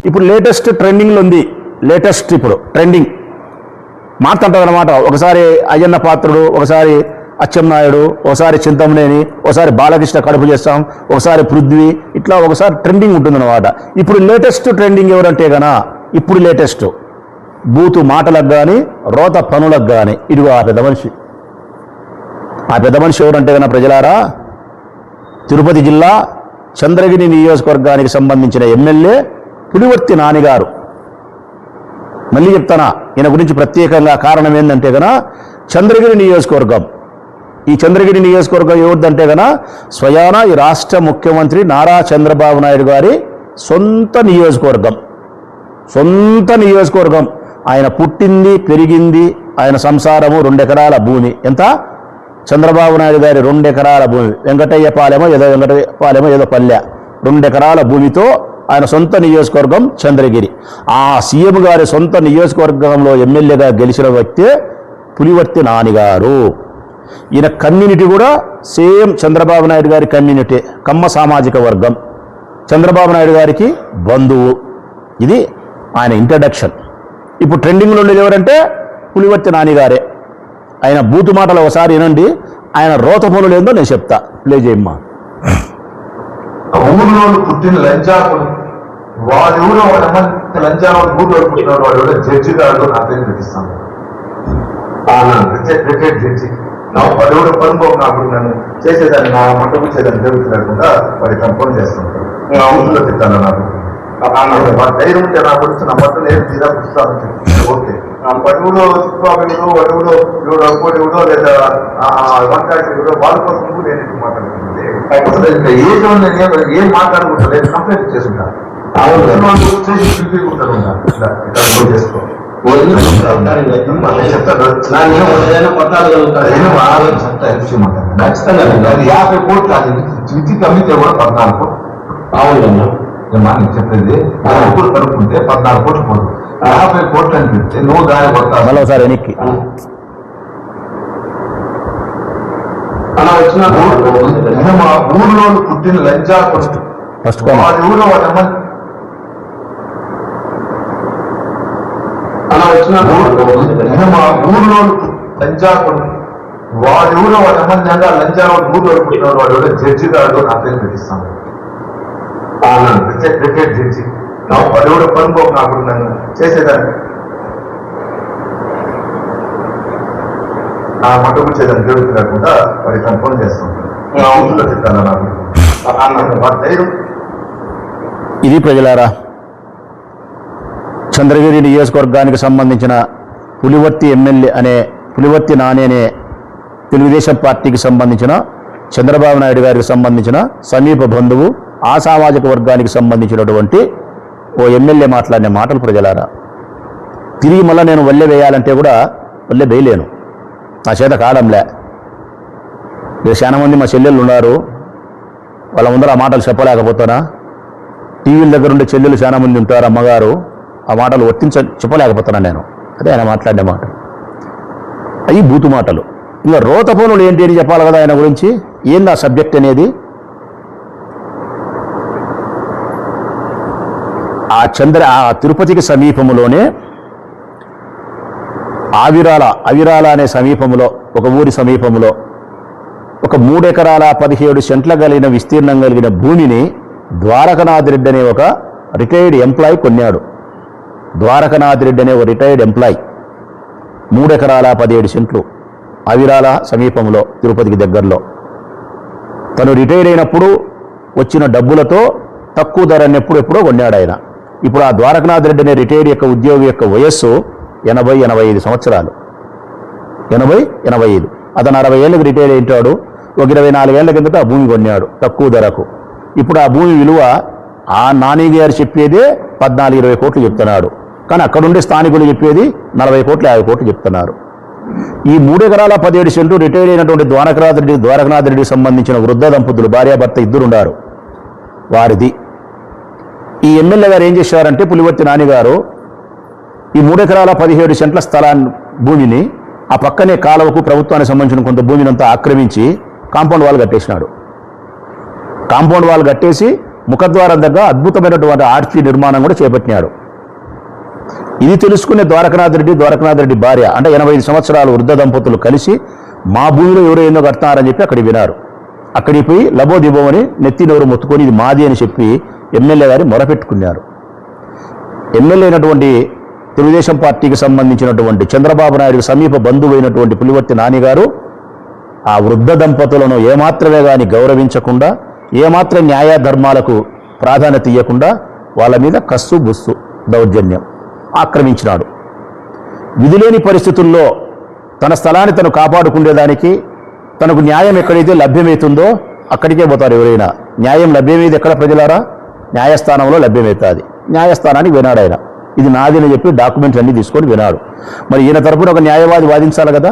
ఇప్పుడు లేటెస్ట్ ట్రెండింగ్లో ఉంది. లేటెస్ట్ ఇప్పుడు ట్రెండింగ్ మాట్లాడుతుంది అనమాట. ఒకసారి అయ్యన్న పాత్రుడు, ఒకసారి అచ్చెన్నాయుడు, ఒకసారి చింతమనేని, ఒకసారి బాలకృష్ణ కడుపు చేస్తాం, ఒకసారి పృథ్వీ, ఇట్లా ఒకసారి ట్రెండింగ్ ఉంటుందన్నమాట. ఇప్పుడు లేటెస్ట్ ట్రెండింగ్ ఎవరంటే గన ఇప్పుడు లేటెస్ట్ బూతు మాటలకు కానీ రోత పనులకు కానీ ఇదిగో ఆ పెద్ద మనిషి. ఆ పెద్ద మనిషి ఎవరంటే గన ప్రజలారా, తిరుపతి జిల్లా చంద్రగిరి నియోజకవర్గానికి సంబంధించిన ఎమ్మెల్యే పులివర్తి నానిగారు. మళ్ళీ చెప్తానా, ఈయన గురించి ప్రత్యేకంగా కారణం ఏంటంటే గన చంద్రగిరి నియోజకవర్గం. ఈ చంద్రగిరి నియోజకవర్గం ఎవరిదంటే గన స్వయాన ఈ రాష్ట్ర ముఖ్యమంత్రి నారా చంద్రబాబు నాయుడు గారి సొంత నియోజకవర్గం. సొంత నియోజకవర్గం. ఆయన పుట్టింది, పెరిగింది, ఆయన సంసారము 2 ఎకరాల భూమి. ఎంత? చంద్రబాబు నాయుడు గారి 2 ఎకరాల భూమి. వెంకటయ్య పాలెమో ఏదో పల్లె. 2 ఎకరాల భూమితో ఆయన సొంత నియోజకవర్గం చంద్రగిరి. ఆ సీఎం గారి సొంత నియోజకవర్గంలో ఎమ్మెల్యేగా గెలిచిన వ్యక్తే పులివర్తి నానిగారు. ఈయన కమ్యూనిటీ కూడా సేమ్ చంద్రబాబు నాయుడు గారి కమ్యూనిటీ, కమ్మ సామాజిక వర్గం. చంద్రబాబు నాయుడు గారికి బంధువు. ఇది ఆయన ఇంట్రడక్షన్. ఇప్పుడు ట్రెండింగ్లో ఉండేది ఎవరంటే పులివర్తి నానిగారే. ఆయన బూతు మాటలు ఒకసారి వినండి, ఆయన రోత పనులు ఏందో నేను చెప్తా. ప్లే చేయమ్మా. ఊళ్ళో పుట్టిన లంచాకుడు వాడు ఎవరో లంచాకుడు ఊళ్ళో పుట్టినాడు, వాడు ఎవరో జడ్జి గారు నా పేరు పెట్టిస్తాను. రిటైర్డ్ జడ్జి వాడు ఎవరో పనుకోకున్నప్పుడు నన్ను చేసేదాన్ని, నా మంట కూర్చేదాన్ని దేవుడు లేకుండా వాడి కంపౌండ్ చేస్తుంటాడు. నా ఊళ్ళో తిట్టాను. నాకు వాడు ధైర్యం ఉంటే నా గురించి నా మొత్తం నేను తీరా పుస్తాను చెప్పి ఓకే. పడుగులో చిక్కుబాబుడు వడుగులో ఎవడో కోడివుడో లేదా వంకాయ వాళ్ళ కోసం నేను ఎందుకు మాట్లాడుతుంది. ఏం మాట్లాడుకుంటా కంప్లైంట్ చేసుకుంటాను. చేసుకో ఖచ్చితంగా 50 కోట్లు చిచ్చి కమ్మితే కూడా 14 కోట్లు. అవునన్నా నేను చెప్పేది, ముగ్గురు కలుపుకుంటే 14 కోట్లు పోదు. 50 కోట్లు అని పెడితే నువ్వు దాని కొడతావు. సార్ వెనక్కి అలా వచ్చిన మా ఊళ్ళో పుట్టిన లంచాకుడు వాడి ఊళ్ళో వాడు అలా వచ్చిన మా ఊళ్ళో లంచాకుడు వాడి ఊళ్ళో వాడు ఎమ్మెల్యేగా లంచాకుడు ఊళ్ళో పుట్టినాడు, వాడు ఎవరో జడ్జి గారు నా పేరు పెట్టిస్తాను. రిటైర్డ్ జడ్జి వాడు ఎవడో పనుకోకున్నప్పుడు నన్ను చేసేదాన్ని, నా మంట కూర్చేదాన్ని దేవుడికి లేకుండా వాడి కంపౌండ్ చేస్తుంటాను. నా ఊళ్ళో తిట్టాను. నాకు వాడి ధైర్యం. ఇది ప్రజలారా, చంద్రగిరి నియోజకవర్గానికి సంబంధించిన పులివర్తి ఎమ్మెల్యే అనే పులివర్తి నాని అనే తెలుగుదేశం పార్టీకి సంబంధించిన చంద్రబాబు నాయుడు గారికి సంబంధించిన సమీప బంధువు, ఆ సామాజిక వర్గానికి సంబంధించినటువంటి ఓ ఎమ్మెల్యే మాట్లాడిన మాటలు ప్రజలారా. తిరిగి మళ్ళీ నేను వల్లె వేయాలంటే కూడా వల్లె వేయలేను, నా చేత కాలంలే. మీరు చాలా మంది మా చెల్లెళ్ళు ఉన్నారు, వాళ్ళ ముందర ఆ మాటలు చెప్పలేకపోతానా? టీవీల దగ్గర ఉండే చెల్లెలు చాలా మంది ఉంటారు, అమ్మగారు, ఆ మాటలు చెప్పలేకపోతున్నా నేను. అదే ఆయన మాట్లాడిన మాట. అవి బూతు మాటలు. ఇంకా రోత పనులు ఏంటి అని చెప్పాలి కదా ఆయన గురించి. ఏంది ఆ సబ్జెక్ట్ అనేది? ఆ తిరుపతికి సమీపంలోనే అవిరాల అనే సమీపంలో, ఒక ఊరి సమీపంలో ఒక 3 ఎకరాల 17 సెంట్ల కలిగిన విస్తీర్ణం కలిగిన భూమిని ద్వారకనాథ్ రెడ్డి అనే ఒక రిటైర్డ్ ఎంప్లాయీ కొన్నాడు. ద్వారకనాథ్ రెడ్డి అనే ఒక రిటైర్డ్ ఎంప్లాయీ 3 ఎకరాల 17 సెంట్లు అవిరాల సమీపంలో, తిరుపతికి దగ్గరలో. తను రిటైర్ అయినప్పుడు వచ్చిన డబ్బులతో తక్కువ ధరని ఎప్పుడో కొన్నాడు ఆయన. ఇప్పుడు ఆ ద్వారకనాథ్ రెడ్డి అనే రిటైర్డ్ యొక్క ఉద్యోగి యొక్క వయస్సు 80-85 సంవత్సరాలు. 80-85. అతను 60 ఏళ్ళకి రిటైర్ అయింటాడు. ఒక 24 ఏళ్ల కిందట ఆ భూమి కొన్నాడు తక్కువ ధరకు. ఇప్పుడు ఆ భూమి విలువ ఆ నాని గారు చెప్పేదే 14-20 కోట్లు చెప్తున్నాడు. కానీ అక్కడుండే స్థానికులు చెప్పేది 40 కోట్లు 50 కోట్లు చెప్తున్నారు. ఈ 3 ఎకరాల 17 సెంట్లు రిటైర్ అయినటువంటి ద్వారకనాథ్ రెడ్డికి సంబంధించిన వృద్ధ దంపతులు, భార్యాభర్త ఇద్దరు ఉన్నారు, వారిది. ఈ ఎమ్మెల్యే గారు ఏం చేశారంటే, పులివర్తి నానిగారు ఈ 3 ఎకరాల 17 సెంట్ల భూమిని ఆ పక్కనే కాలువకు ప్రభుత్వానికి సంబంధించిన కొంత భూమిని అంతా ఆక్రమించి కాంపౌండ్ వాల్ కట్టేసినాడు. కాంపౌండ్ వాల్ కట్టేసి ముఖద్వారం దగ్గర అద్భుతమైనటువంటి ఆర్చి నిర్మాణం కూడా చేపట్టినాడు. ఇది తెలుసుకునే ద్వారకనాథ్ రెడ్డి భార్య అంటే 85 సంవత్సరాల వృద్ధ దంపతులు కలిసి మా భూమిలో ఎవరో ఎన్నో కడతారని చెప్పి అక్కడికి వినారు. అక్కడికి పోయి లబోదిబోమని నెత్తి నోరు మొత్తుకొని ఇది మాది అని చెప్పి ఎమ్మెల్యే గారి మొరపెట్టుకున్నారు. ఎమ్మెల్యే అయినటువంటి తెలుగుదేశం పార్టీకి సంబంధించినటువంటి చంద్రబాబు నాయుడు సమీప బంధువు అయినటువంటి పులివర్తి నాని గారు ఆ వృద్ధ దంపతులను ఏమాత్రమే కానీ గౌరవించకుండా, ఏమాత్రం న్యాయ ధర్మాలకు ప్రాధాన్యత ఇవ్వకుండా వాళ్ళ మీద కస్సు బుస్సు దౌర్జన్యం ఆక్రమించినాడు. విధిలేని పరిస్థితుల్లో తన స్థలాన్ని తను కాపాడుకునేదానికి తనకు న్యాయం ఎక్కడైతే లభ్యమవుతుందో అక్కడికే పోతారు ఎవరైనా. న్యాయం లభ్యమయ్యేది ఎక్కడ ప్రజలారా? న్యాయస్థానంలో లభ్యమవుతుంది. న్యాయస్థానానికి వినాడు ఆయన. ఇది నాది అని చెప్పి డాక్యుమెంట్స్ అన్నీ తీసుకొని వినాడు. మరి ఈయన తరపున ఒక న్యాయవాది వాదించాలి కదా.